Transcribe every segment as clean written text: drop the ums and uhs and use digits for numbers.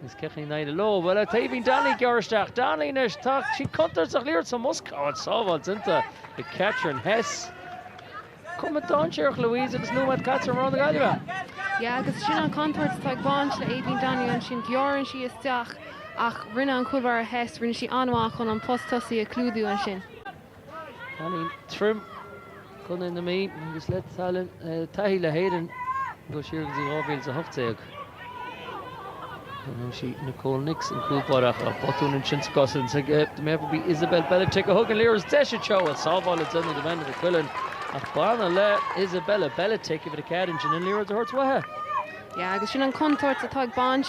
Is cechin naid low. Well, a Tavin Danley Gerstach. Danley nish tak. She cunters a clear to Moscow. It's Saval Zinta. The catcher and Hess. Come at down, Sheriff Louise. It's no mad catcher around the Galway. Yeah, because she's on contours like bunch the 18 Danny and she's Gioran she is stach. Ach, rinne an Coolbar Hess, rinne she anwach on post tussie a cludu and shin. Danny trim. Come in the meat. Just let Talon Tahila Hayden go share the Robbins a Hofteg. She Nicole Nixon Coolbarach or Botun and Shinskossen to get the maybe be Isabel Belichick a hug and Lear's Desha Chow at Saval it's under the man of the Quillen. Barna le Isabella Belichick if the cat engine and Lear's hurts waha. Yeah, because she's on contours to tag bunch.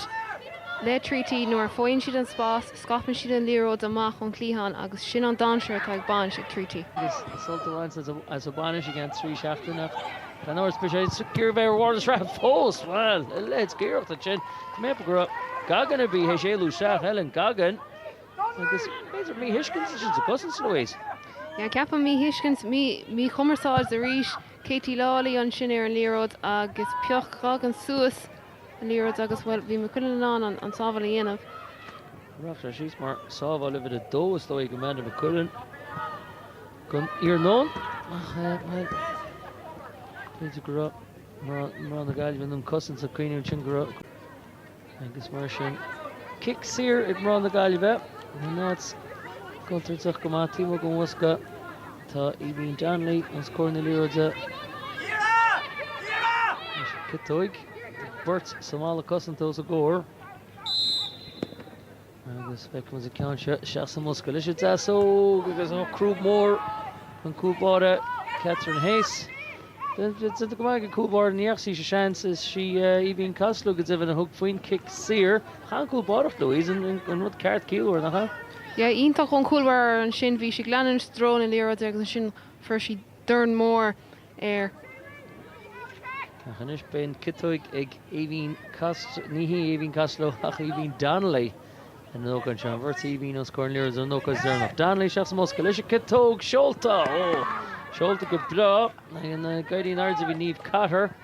Le treaty nor foin she done spas, Scotland she done Lero the Mach on Clehan, agus shin on Dansher tag bunch at treaty. This Sultan wants as a banish against 3 shafting up. I know it's special secure very warders rap post. Well, let's gear up the chin. Maybe grow up. Gagan be Heshelu Shah Helen Gagan. This these are me Hishkins and the cousins Louise. Yeah, Kappa me Hishkins me Hummersage the Rish, Katie Lawley on Shinner and Leerod agus Pioch Gagan Suis and Leerod agus well be McQuillan on Savali Yenov. Rough she's more Saval over the dose though he commanded McQuillan. Gun ear known. Well. Please grow up. We're on the guy with them cousins of Queen and Chingro. I guess Martian kicks here at Ron the Galway. And that's Coulter Zachkama, Timo Gomuska, Ta Evie Danley, and scoring the Leroda. Kitoig, Bert Samala cousin to a gore. I guess Beck was a count shot, Shasamuska. Lishitza so because no crew more than Coolbora, Catherine Hayes. It's at the Gamaga Coolbar in the Yaxi chances she even Coslow gets even a hook fine kick sear. How Coolbar Louise and what card kill or not? Yeah, Intach on Coolbar and Shin V. She Glennon thrown in the Euro there Shin for she turn more air. Hanish Ben Kitoig egg even Cost Nihi even Coslow Hach even Donnelly. And no can convert even on scoring lyrics and no cause there enough. Donnelly shafts Muskalish Kitog Sholta. Oh. Sholta good blow, and guiding ards if we need Cotter.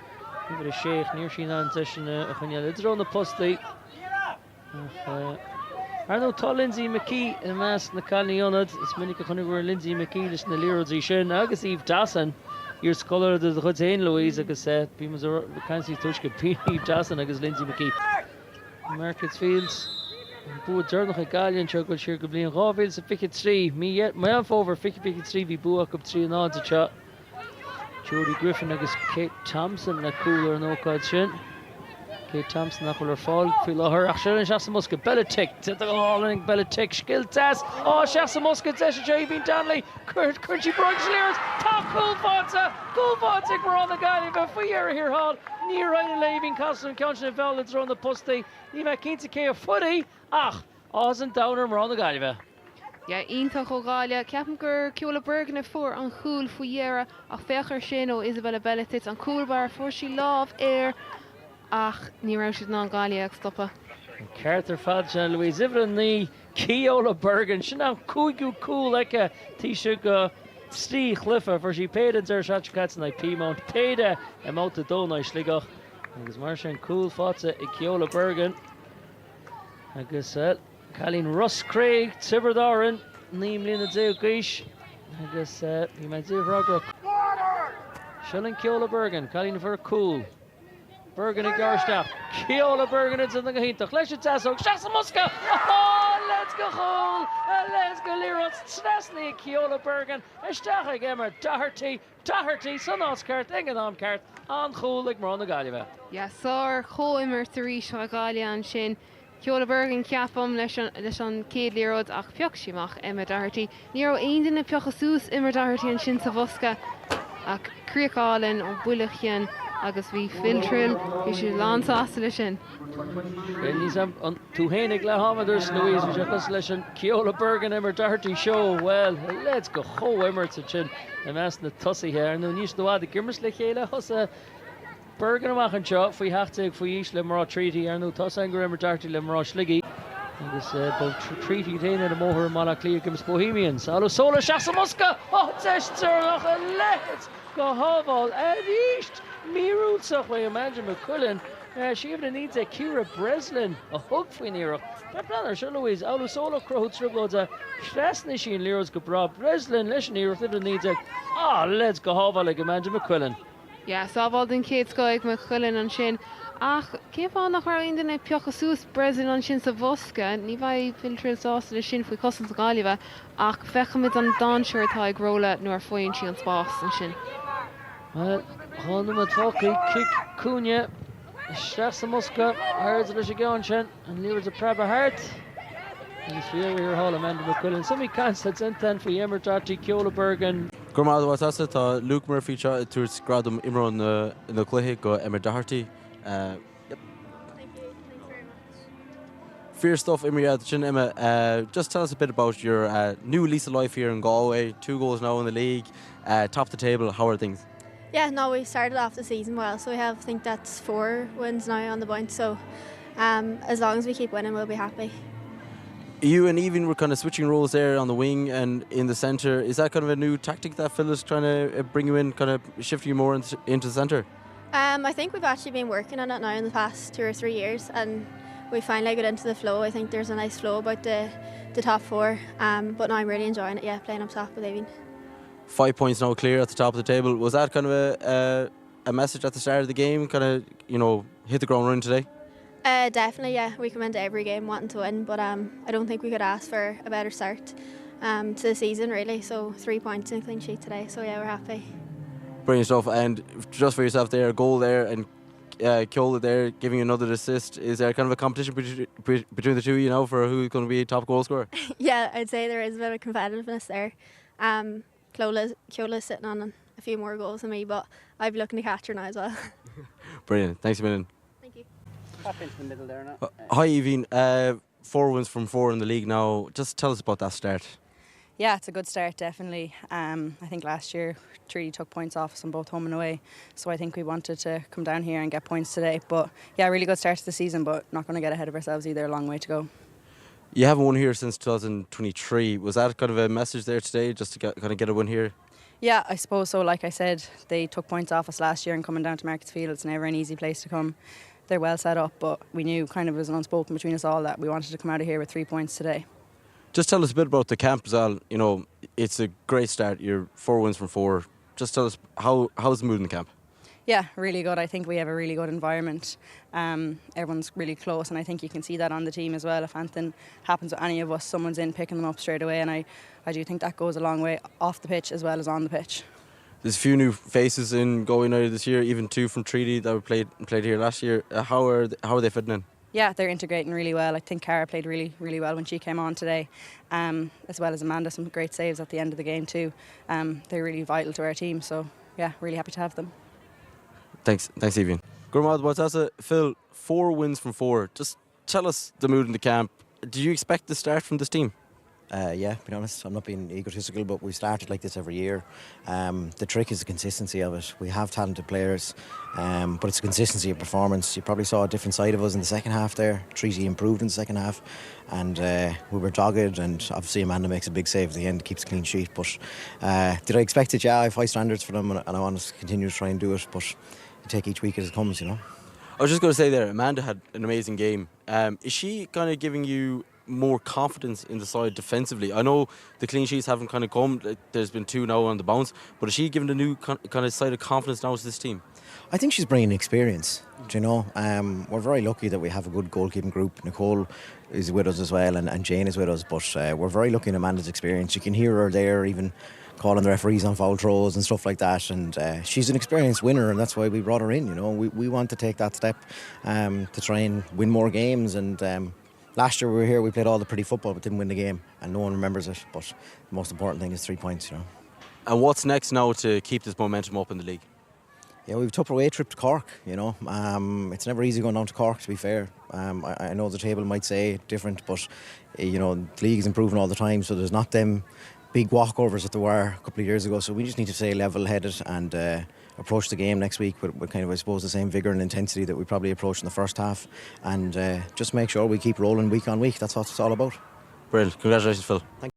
Give it a shake near she non session. It's around the posty. Arno Tall Lindsay McKee and Mass Nakalni Unad. It's Minica Hunniver Lindsay McKee, just in the Lero Zishin. Agus Eve Dasson, your scholar of the Hudzain Louise, I guess, Pimas can't see Tushka, Eve Dasson, I guess Lindsay McKee. Markets Fields. Boa Journal Gallian Chuckle Shire Goblin Rawfields a Ficket 3. Me yet my off over Ficket 3 be Buac up 3 and on to chat. Jodie Griffin agus Kate Thompson na cooler no card shin. Kate Thompson na cooler fall feel her action and Shasta Musket Belichick to the all Belichick skill test. Oh Shasta Musket says Javin Danley Curchy Brunchlears top cool Fonsa we're on the guy if we are here hall near right and leaving Constant Conscious and Vellets around the posty. Nima Kinta K a footy. Ach, Ozen Downer we're on the Galway. Ja, Intach O'Galia, Cappenker, Kiola Bergen of 4 on Cool Fuyera, a Fecher Shano, Isabella Belletits on Coolbar for she love air. Ach, ní raibh siad ná Galia ag stoppa. Carter Fadja Louise Ivran ní Kiola Bergen sin ná cúigiú cool like a tí go Stí Cliffa for she paid in their shot cats and Piedmont paid a amount of dona sligach. Agus mar sin cool Fadja i Kiola Bergen. Agus Colleen Russ Craig, Tiberdoran, Neem Lina Deo Gish. Agus he might say Rogrock. Shilling Kiola Bergen, Colleen for cool. Bergen and Garstaff. Kiola Bergen it's in the Gahintach. Let's Tasso, Shasta Muska. Oh, let's go hole. Let's go Liros. Snasny Kiola Bergen. Eshtach Gemmer, Doherty, Son Oscar, Engadam Cart, on cool like Morona Galway. Ja, sár Choimer Threesh Galia and Shin. Kiola Bergen Capum leis an céad líróid ach peoch simach Emma Doherty. Níor aon na peocha sús Emma Doherty an sin sa bhosca ach críocálan ó buileachchan agus bhí filtrill bhí si lánsáasta lei sin. Níos an tú hénig le hamadars Louise bhí seachas leis an Kiola Bergen Emma Doherty show. Well, let's go cho Emma sa sin na meas na tosaí here. No níos do bhád gimmers le chéile hosa Bergen amach an seo faoi heachtaigh faoi is le marrá tríti ar nó tosaingur Emma Doherty le marrá sligi. Agus both tríti taine na móthir mala clia gims Bohemians. Allo sola Shasta Muska. Oh, tester nach a let's go haval and east. Mirútsach we imagine McCullen She even needs a Kira Breslin, a hug for Nero. That planner, sure Louise, out of solo crow tripled a Stressny she and Lero's go bra Breslin, listen Nero, if it needs a let's go hova like Amanda McQuillan. Yeah, sábháil den céad scoig me chuileann an sin. Ach, céimh nach raibh aon peocha sús Breslin an sin sa bhosca, ní bhaid filtreil sásta le sin faoi cosán sa Galway, ach fechamid an dáseir atá ag róla nuair Buaicphointí an spás an sin. Well, Honda Matfoki, kick Cunha, Stress Muska, Herds of Lishiganshin, and Lero's a Prabba Hart. And it's here here Hall Amanda McQuillan. Some can't send 10 for Emertati, Kyola Bergen. Gurmad was asa tá Luke Murphy towards gradum imron in the Clehe go Emma Doherty. Yep. Thank you very much. Fear stuff Emma Emma. Just tell us a bit about your new lease of life here in Galway. 2 goals now in the league. Top the table. How are things? Yeah, no, we started off the season well, so we have, I think that's 4 wins now on the bounce, so as long as we keep winning, we'll be happy. You and Evie were kind of switching roles there on the wing and in the centre. Is that kind of a new tactic that Phil is trying to bring you in, kind of shift you more into the centre? I think we've actually been working on it now in the past 2 or 3 years, and we finally got into the flow. I think there's a nice flow about the top 4, but now I'm really enjoying it, yeah, playing up top with Evie. 5 points now clear at the top of the table. Was that kind of a message at the start of the game, kind of, hit the ground running today? Definitely, yeah. We come into every game wanting to win, but I don't think we could ask for a better start to the season, really. So 3 points in a clean sheet today, so yeah, we're happy. Brilliant stuff. And just for yourself there, a goal there, and Kyola there giving you another assist. Is there kind of a competition between the two, for who's going to be top goal scorer? Yeah, I'd say there is a bit of competitiveness there. Kyola's sitting on a few more goals than me, but I'll be looking to catch her now as well. Brilliant. Thanks a million. Thank you. Pop into the middle there now. Hi, Evie. 4 wins from 4 in the league now. Just tell us about that start. Yeah, it's a good start, definitely. I think last year Treaty took points off us on both home and away, so I think we wanted to come down here and get points today. But yeah, really good start to the season, but not going to get ahead of ourselves either. A long way to go. You haven't won here since 2023. Was that kind of a message there today, just to kind of get a win here? Yeah, I suppose so. Like I said, they took points off us last year, and coming down to Marketsfield, it's never an easy place to come. They're well set up, but we knew kind of as an unspoken between us all that we wanted to come out of here with 3 points today. Just tell us a bit about the camp as well. It's a great start. You're 4 wins from 4. Just tell us how's the mood in the camp? Yeah, really good. I think we have a really good environment. Everyone's really close, and I think you can see that on the team as well. If anything happens with any of us, someone's in picking them up straight away, and I do think that goes a long way off the pitch as well as on the pitch. There's a few new faces in Galway United this year, even 2 from Treaty that were played here last year. How are they fitting in? Yeah, they're integrating really well. I think Cara played really, really well when she came on today, as well as Amanda. Some great saves at the end of the game too. They're really vital to our team, so yeah, really happy to have them. Thanks, Evian. Gurmad, what's that? Phil, 4 wins from 4. Just tell us the mood in the camp. Do you expect the start from this team? Yeah, to be honest, I'm not being egotistical, but we started like this every year. The trick is the consistency of it. We have talented players, but it's consistency of performance. You probably saw a different side of us in the second half there. Treaty improved in the second half, and we were dogged, and obviously Amanda makes a big save at the end, keeps a clean sheet. But did I expect it? Yeah, I have high standards for them, and I want to continue to try and do it, but you take each week as it comes, I was just going to say there, Amanda had an amazing game. Is she kind of giving you more confidence in the side defensively? I know the clean sheets haven't kind of come. There's been 2 now on the bounce, but is she giving a new kind of side of confidence now to this team? I think she's bringing experience. We're very lucky that we have a good goalkeeping group. Nicole is with us as well, and Jane is with us, but we're very lucky in Amanda's experience. You can hear her there even calling the referees on foul throws and stuff like that, and she's an experienced winner, and that's why we brought her in. We want to take that step to try and win more games, and last year we were here, we played all the pretty football but didn't win the game, and no one remembers it, but the most important thing is 3 points. And what's next now to keep this momentum up in the league? Yeah, we've took our away trip to Cork. It's never easy going down to Cork, to be fair. I know the table might say different, but the league is improving all the time, so there's not them big walkovers that there were a couple of years ago. So we just need to stay level-headed and approach the game next week with kind of, I suppose, the same vigour and intensity that we probably approached in the first half, and just make sure we keep rolling week on week. That's what it's all about. Brilliant. Congratulations, Phil. Thank you.